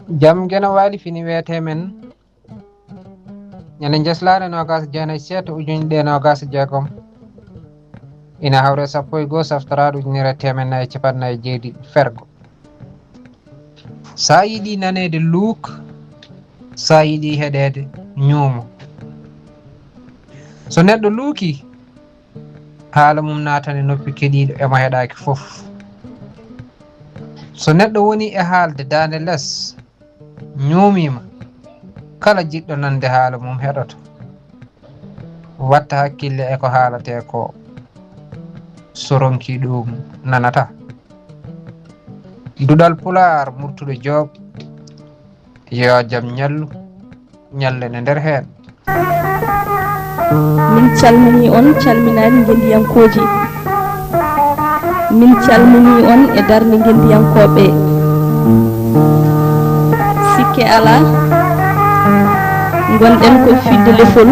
jam gena wali fini wete men ñande jeslare nogas jeenay seeto ujune ɗe nogas jeegom ina hawre sappo e goho saftoraɗo ujunere temen nayyi capannayyi jeeɗiɗi fergo sa yiiɗi nanede luuk sa yiiɗi heɗede ñuumo so neɗɗo luuki haala mum natane noppi keɗiɗo emo heɗaki foof so neɗɗo woni e haalde dande less ñuumima kala jiɗɗo nande haala mum heɗoto watta hakkille eko haalate ko soronki ɗum nanata duɗal pular murtuɗo joob yo jaam ñallu ñallene nder heen min calmini on calminani gendiyankoji min calmini on e darde gendiyankoɓe sikke ala gonɗen ko fidde lefol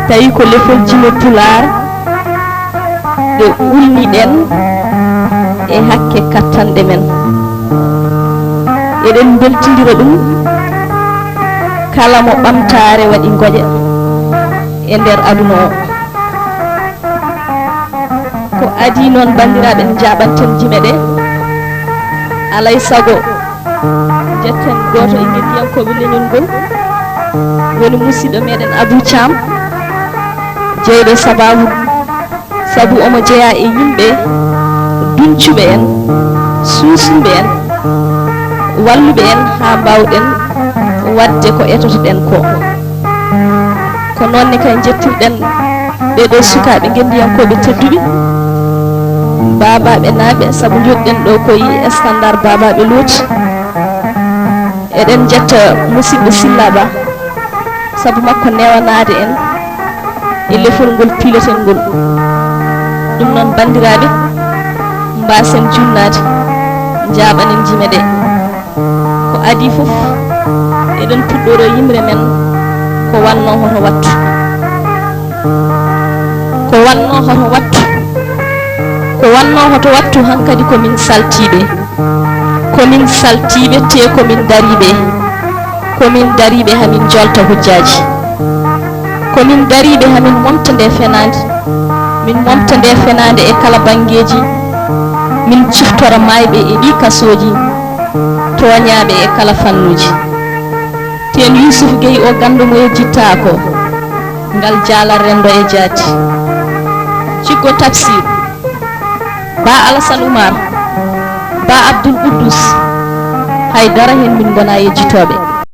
tawi ko lefol jino pular ɗe ulniɗen e hakke kattanɗe men eɗen beltidira ɗum kala mo ɓamtare waɗi goƴa e nder aduna o ko adi noon bandiraɓe jaɓanten jime ɗe alay saago jetten goto e guediyankoɓe leñol ngol woni musidɗo meɗen Abou Thiam jeyɗo saabu omo jeeya e yimɓe duncuɓe en suusuɓe en walluɓe en ha mbawɗen wadde ko etotoɗen ko nonne kay jettirɗen ɓeɗo sukaɓe gendiyankoɓe tedduɓe babaɓe naaɓe saabu joɗɗen ɗo koye standard babaɓe looti eɗen jetta musidɗo Silla Ba saabu makko newanade en e lefol ngol piloten ngol ɗum noon bandiraɓe mbasen junnade jaɓanen jime ɗe ko adi foof eɗen puɗɗoro yimre men ko wanno hoto wattu hoto wattu hankkadi komin saltiɓe te komin dariɓe hamin jolta hujjaji komin dariɓe hamin momta nde fenade e kala banggueji min ciftora mayɓe e ɗi kasoji toñaɓe e kala fannuji ten Yousuf Gueye o gandu mo yejjittako ngal jala rendo e jaati cikko Tafsir ba Alassane Oumar ba Abdoul Koudous haydara hen min gona yejjitoɓe